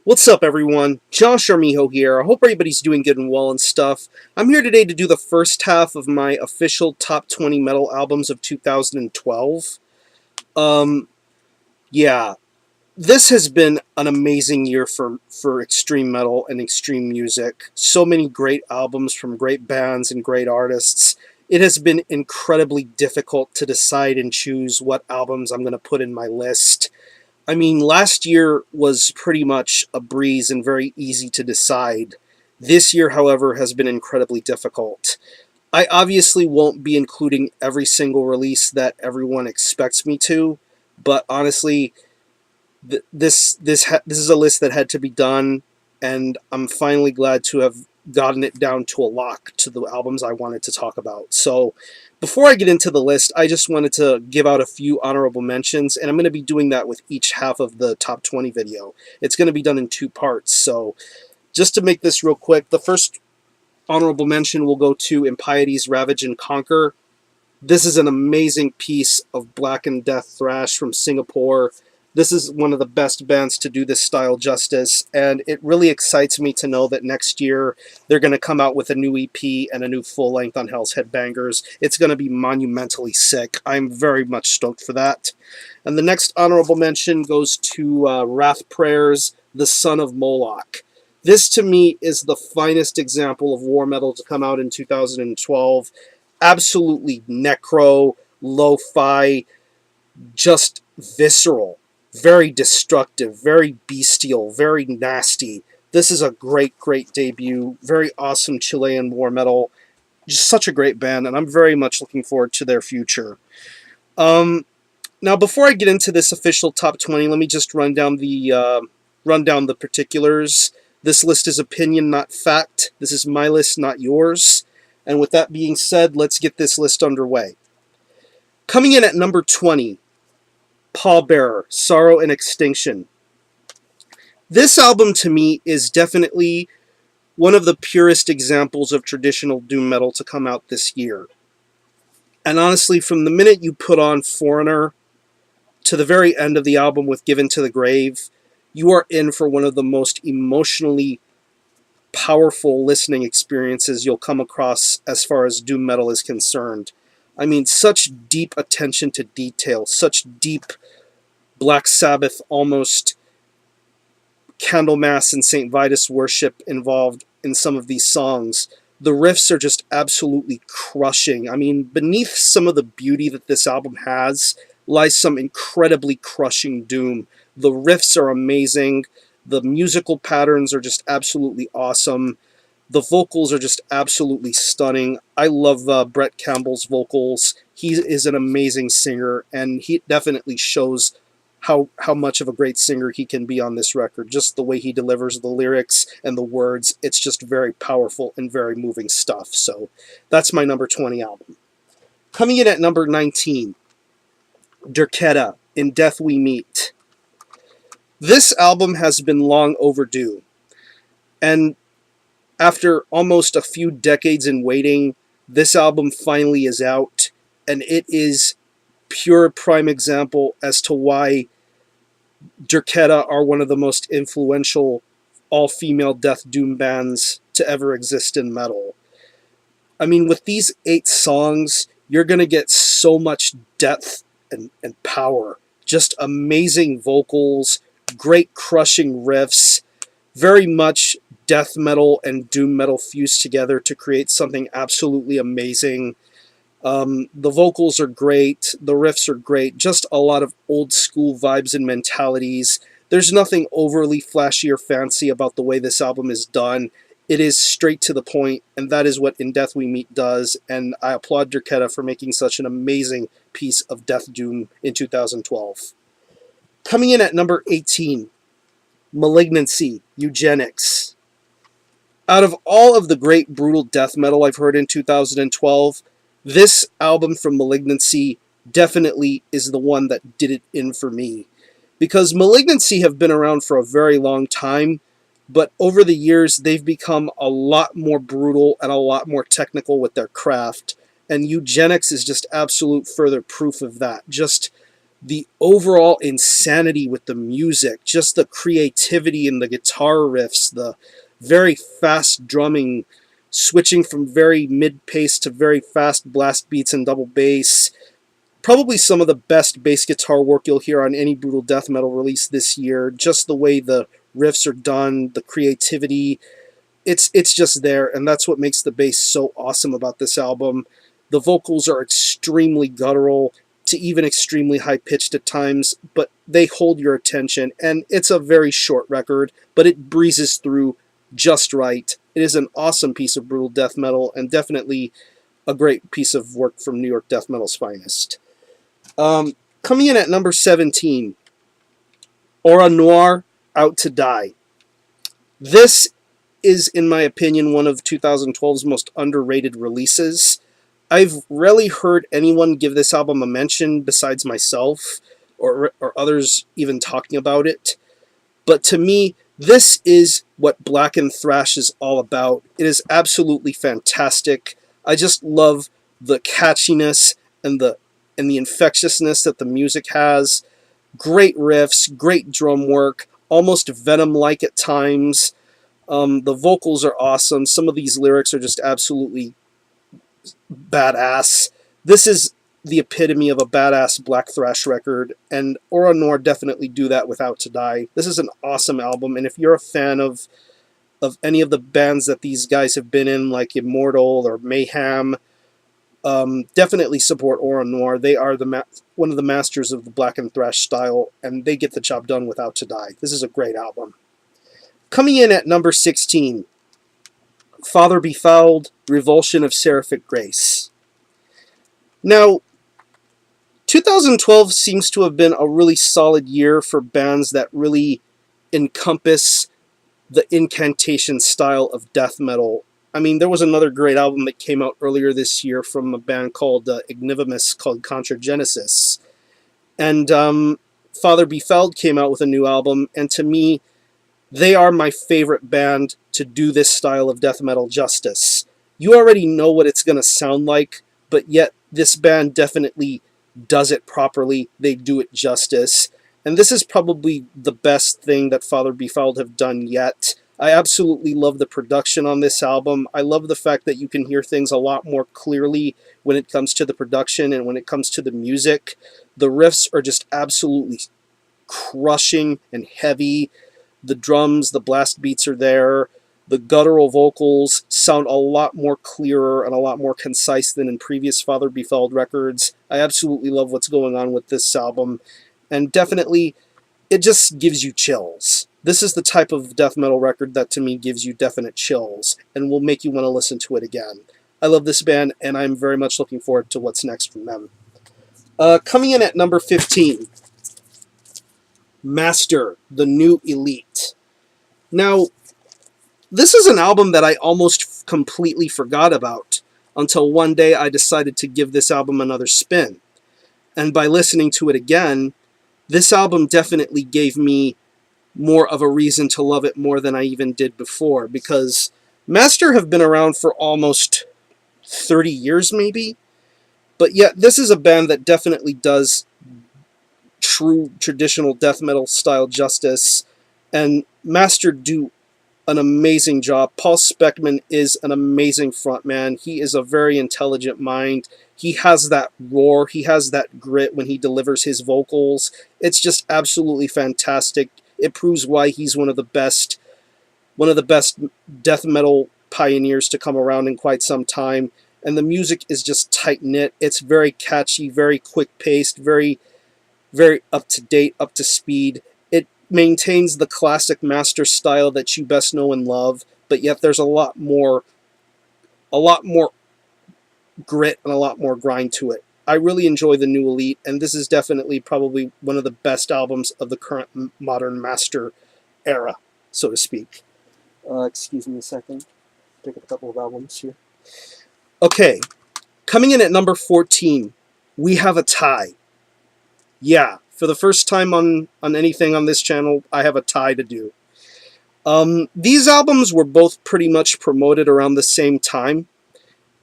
What's up, everyone? Josh Armijo here. I hope everybody's doing good and well and stuff. I'm here today to do the first half of my official top 20 metal albums of 2012. Um, yeah, this has been an amazing year for extreme metal and extreme music. So many great albums from great bands and great artists. It has been incredibly difficult to decide and choose what albums I'm going to put in my list. I mean, last year was pretty much a breeze and very easy to decide. This year, however, has been incredibly difficult. I obviously won't be including every single release that everyone expects me to, but honestly, this is a list that had to be done, and I'm finally glad to have gotten it down to a lock to the albums I wanted to talk about. So, before I get into the list, I just wanted to give out a few honorable mentions, and I'm going to be doing that with each half of the top 20 video. It's going to be done in two parts. So, just to make this real quick, the first honorable mention will go to Impiety's Ravage and Conquer. This is an amazing piece of black and death thrash from Singapore. This is one of the best bands to do this style justice, and it really excites me to know that next year they're going to come out with a new EP and a new full-length on Hell's Headbangers. It's going to be monumentally sick. I'm very much stoked for that. And the next honorable mention goes to Wrath Prayers, The Son of Moloch. This, to me, is the finest example of war metal to come out in 2012. Absolutely necro, lo-fi, just visceral, very destructive, very bestial, very nasty. This is a great, great debut. Very awesome Chilean war metal. Just such a great band, and I'm very much looking forward to their future. Now, before I get into this official top 20, let me just run down the particulars. This list is opinion, not fact. This is my list, not yours. And with that being said, let's get this list underway. Coming in at number 20, Pallbearer, Sorrow and Extinction. This album, to me, is definitely one of the purest examples of traditional doom metal to come out this year. And honestly, from the minute you put on Foreigner to the very end of the album with Given to the Grave, you are in for one of the most emotionally powerful listening experiences you'll come across as far as doom metal is concerned. I mean, such deep attention to detail, such deep Black Sabbath, almost Candlemas and St. Vitus worship involved in some of these songs. The riffs are just absolutely crushing. I mean, beneath some of the beauty that this album has lies some incredibly crushing doom. The riffs are amazing. The musical patterns are just absolutely awesome. The vocals are just absolutely stunning. I love Brett Campbell's vocals. He is an amazing singer, and he definitely shows how much of a great singer he can be on this record. Just the way he delivers the lyrics and the words, it's just very powerful and very moving stuff. So that's my number 20 album. Coming in at number 19, Derketa, In Death We Meet. This album has been long overdue, and after almost a few decades in waiting, this album finally is out, and it is pure prime example as to why Derketa are one of the most influential all-female death doom bands to ever exist in metal. I mean, with these 8 songs, you're going to get so much depth and power. Just amazing vocals, great crushing riffs, very much death metal and doom metal fused together to create something absolutely amazing. The vocals are great, the riffs are great, just a lot of old school vibes and mentalities. There's nothing overly flashy or fancy about the way this album is done. It is straight to the point, and that is what In Death We Meet does, and I applaud Derketa for making such an amazing piece of death doom in 2012. Coming in at number 18, Malignancy, Eugenics. Out of all of the great brutal death metal I've heard in 2012, this album from Malignancy definitely is the one that did it in for me. Because Malignancy have been around for a very long time, but over the years they've become a lot more brutal and a lot more technical with their craft. And Eugenics is just absolute further proof of that. Just the overall insanity with the music, just the creativity in the guitar riffs, the very fast drumming, switching from very mid-pace to very fast blast beats and double bass. Probably some of the best bass guitar work you'll hear on any brutal death metal release this year. Just the way the riffs are done, the creativity, it's just there, and that's what makes the bass so awesome about this album. The vocals are extremely guttural to even extremely high-pitched at times, but they hold your attention, and it's a very short record, but it breezes through just right. It is an awesome piece of brutal death metal, and definitely a great piece of work from New York death metal's finest. Coming in at number 17, Aura Noir, Out to Die. This is, in my opinion, one of 2012's most underrated releases. I've rarely heard anyone give this album a mention besides myself or others even talking about it. But to me, this is what Blackened Thrash is all about. It is absolutely fantastic. I just love the catchiness and the infectiousness that the music has. Great riffs, great drum work, almost Venom-like at times. The vocals are awesome. Some of these lyrics are just absolutely badass. This is the epitome of a badass black thrash record, and Aura Noir definitely do that with Out to Die. This is an awesome album, and if you're a fan of any of the bands that these guys have been in, like Immortal or Mayhem, definitely support Aura Noir. They are one of the masters of the black and thrash style, and they get the job done with Out to Die. This is a great album. Coming in at number 16, Father Befouled, Revulsion of Seraphic Grace. Now, 2012 seems to have been a really solid year for bands that really encompass the incantation style of death metal. I mean, there was another great album that came out earlier this year from a band called Ignivimus called Contra Genesis. And Father Befouled came out with a new album, and to me, they are my favorite band to do this style of death metal justice. You already know what it's going to sound like, but yet this band definitely does it properly. They do it justice. And this is probably the best thing that Father Befouled have done yet. I absolutely love the production on this album. I love the fact that you can hear things a lot more clearly when it comes to the production and when it comes to the music. The riffs are just absolutely crushing and heavy. The drums, the blast beats are there. The guttural vocals sound a lot more clearer and a lot more concise than in previous Father Befouled records. I absolutely love what's going on with this album. And definitely, it just gives you chills. This is the type of death metal record that to me gives you definite chills and will make you want to listen to it again. I love this band, and I'm very much looking forward to what's next from them. Coming in at number 15, Master, The New Elite. Now, this is an album that I almost completely forgot about until one day I decided to give this album another spin. And by listening to it again, this album definitely gave me more of a reason to love it more than I even did before, because Master have been around for almost 30 years maybe, but yet this is a band that definitely does true traditional death metal style justice, and Master do an amazing job. Paul Speckman is an amazing frontman. He is a very intelligent mind. He has that roar. He has that grit when he delivers his vocals. It's just absolutely fantastic. It proves why he's one of the best death metal pioneers to come around in quite some time. And the music is just tight-knit. It's very catchy, very quick-paced, very, very up-to-date, up-to-speed. It maintains the classic Master style that you best know and love, but yet there's a lot more grit and a lot more grind to it. I really enjoy The New Elite, and this is definitely probably one of the best albums of the current modern Master era, so to speak. Excuse me a second. Pick up a couple of albums here. Okay, coming in at number 14, we have a tie. Yeah, for the first time on anything on this channel, I have a tie to do. These albums were both pretty much promoted around the same time,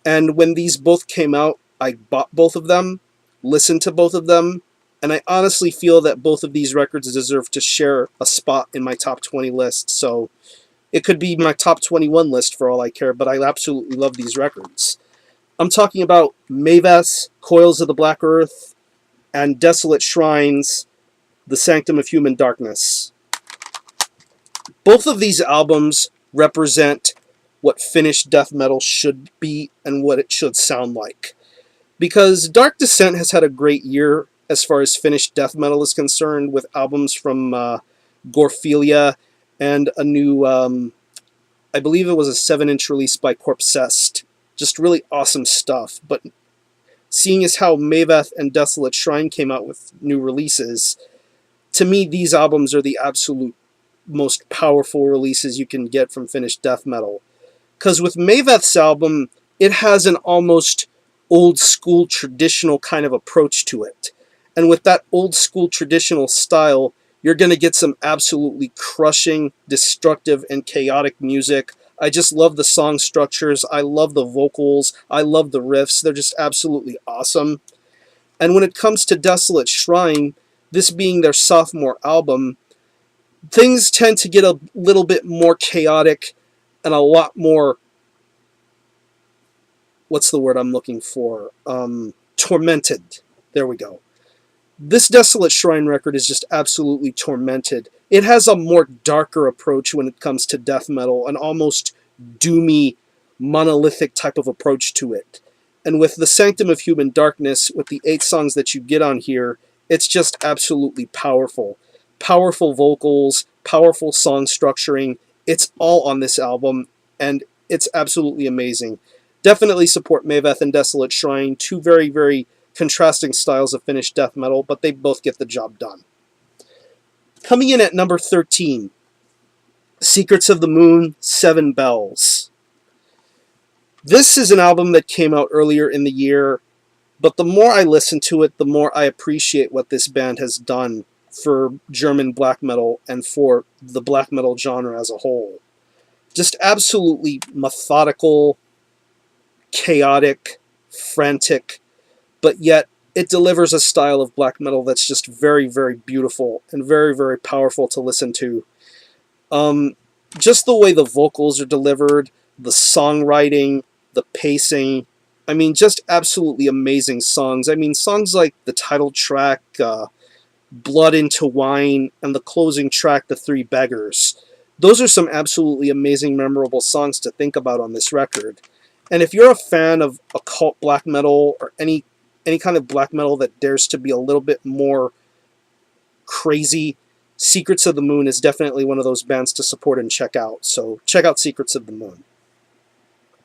and when these both came out, I bought both of them, listened to both of them, And I honestly feel that both of these records deserve to share a spot in my top 20 list. So it could be my top 21 list for all I care, but I absolutely love these records. I'm talking about Maveth's Coils of the Black Earth and Desolate Shrines, The Sanctum of Human Darkness. Both of these albums represent what Finnish death metal should be and what it should sound like. Because Dark Descent has had a great year as far as Finnish death metal is concerned, with albums from Gorphilia and a new, I believe it was a 7-inch release by Corpsest. Just really awesome stuff. But seeing as how Maveth and Desolate Shrine came out with new releases, to me these albums are the absolute most powerful releases you can get from Finnish death metal. Because with Maveth's album, it has an almost old school traditional kind of approach to it. And with that old school traditional style, you're going to get some absolutely crushing, destructive, and chaotic music. I just love the song structures. I love the vocals. I love the riffs. They're just absolutely awesome. And when it comes to Desolate Shrine, this being their sophomore album, things tend to get a little bit more chaotic and a lot more, what's the word I'm looking for? Tormented. There we go. This Desolate Shrine record is just absolutely tormented. It has a more darker approach when it comes to death metal, an almost doomy, monolithic type of approach to it. And with The Sanctum of Human Darkness, with the 8 songs that you get on here, it's just absolutely powerful. Powerful vocals, powerful song structuring. It's all on this album, and it's absolutely amazing. Definitely support Maveth and Desolate Shrine, two very, very contrasting styles of Finnish death metal, but they both get the job done. Coming in at number 13, Secrets of the Moon, 7 Bells. This is an album that came out earlier in the year, but the more I listen to it, the more I appreciate what this band has done for German black metal and for the black metal genre as a whole. Just absolutely methodical, chaotic, frantic, but yet it delivers a style of black metal that's just very, very beautiful and very, very powerful to listen to. Just the way the vocals are delivered, the songwriting, the pacing, I mean, just absolutely amazing songs. I mean, songs like the title track, Blood into Wine, and the closing track, The Three Beggars. Those are some absolutely amazing, memorable songs to think about on this record. And if you're a fan of occult black metal or any kind of black metal that dares to be a little bit more crazy, Secrets of the Moon is definitely one of those bands to support and check out. So check out Secrets of the Moon.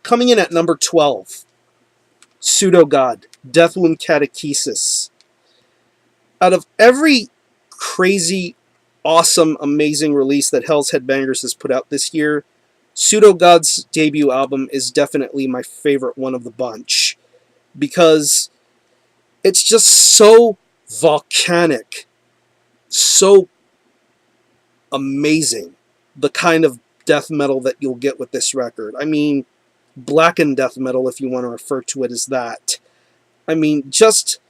Coming in at number 12, Pseudogod, Deathwound Catechesis. Out of every crazy, awesome, amazing release that Hell's Headbangers has put out this year, Pseudogod's debut album is definitely my favorite one of the bunch, because it's just so volcanic, so amazing, the kind of death metal that you'll get with this record. I mean, blackened death metal, if you want to refer to it as that. I mean, just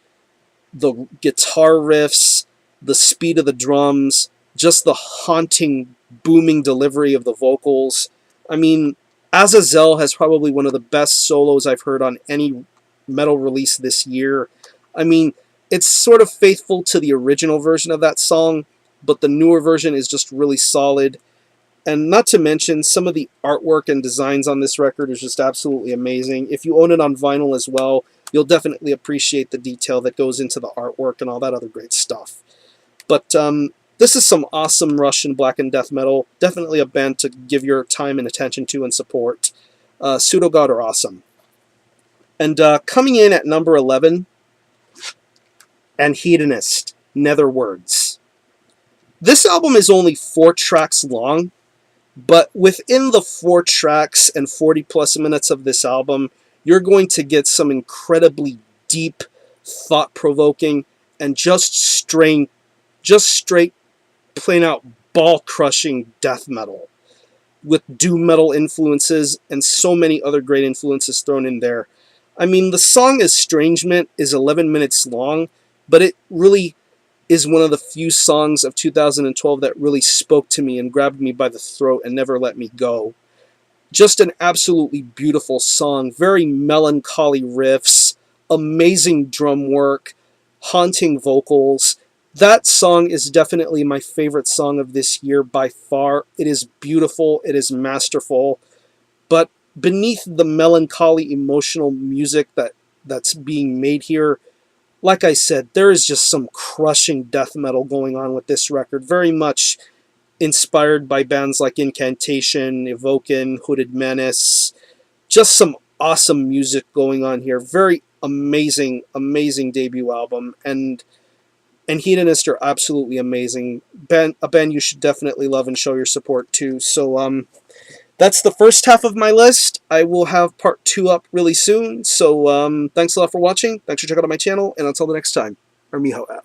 the guitar riffs, the speed of the drums, just the haunting, booming delivery of the vocals. I mean, Azazel has probably one of the best solos I've heard on any metal release this year. I mean, it's sort of faithful to the original version of that song, but the newer version is just really solid. And not to mention, some of the artwork and designs on this record is just absolutely amazing. If you own it on vinyl as well, you'll definitely appreciate the detail that goes into the artwork and all that other great stuff. But this is some awesome Russian black and death metal. Definitely a band to give your time and attention to and support. Pseudogod are awesome. And coming in at number 11, Anhedonist, Netherwords. This album is only 4 tracks long, but within the 4 tracks and 40 plus minutes of this album, you're going to get some incredibly deep, thought-provoking, and just straight plain out ball-crushing death metal with doom metal influences and so many other great influences thrown in there. I mean, the song Estrangement is 11 minutes long, but it really is one of the few songs of 2012 that really spoke to me and grabbed me by the throat and never let me go. Just an absolutely beautiful song, very melancholy riffs, amazing drum work, haunting vocals. That song is definitely my favorite song of this year by far. It is beautiful, it is masterful, but beneath the melancholy emotional music that's being made here, like I said, there is just some crushing death metal going on with this record, very much inspired by bands like Incantation, Evoken, Hooded Menace. Just some awesome music going on here. Very amazing, amazing debut album, and Hedonist are absolutely amazing. A band you should definitely love and show your support to. So that's the first half of my list. I will have part 2 up really soon. So thanks a lot for watching. Thanks for checking out my channel, and until the next time, Miho out.